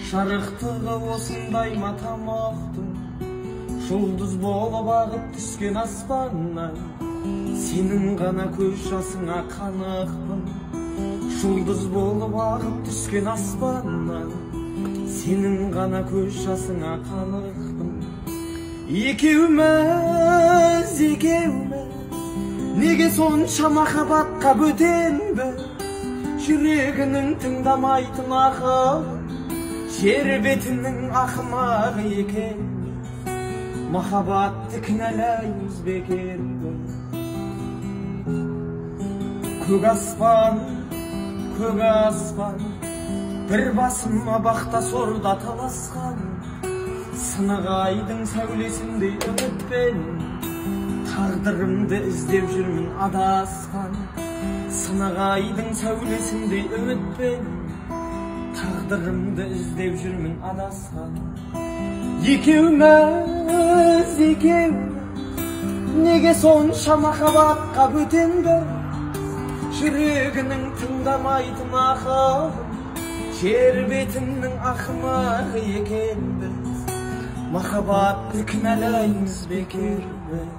Жарықтығы осындай ма тамақтың, жұлдыз болып ағып түскен аспаннан, сенің ғана көз жасыңа қанықпын. Жұлдыз болып ағып түскен аспаннан, сенің ғана көз жасыңа қанықпын. Екеуміз, неге сонша махаббатқа бөтенбіз? Жүрегінің тыңдамайтын ақыл, жер бетінің ақымағы екенбіз. Махаббатты кінәлаймыз бекербіз. Көк аспан, бір басыма бақта сорда таласқан. Сынық айдың сәулесіндей үмітпен, тағдырымды іздеп жүрмін адасқан. Сынық айдың сәулесіндей үмітпен, тағдырымды іздеп жүрмін адасқан. Екеуміз, неге сонша махаббатқа бөтенбіз? Жүрегінің тыңдамайтын ақыл, жер бетінің ақымағы екенбіз. Махаббатты кінәлаймыз бекербіз.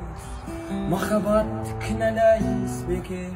Махаббатты кінәлаймыз бекер.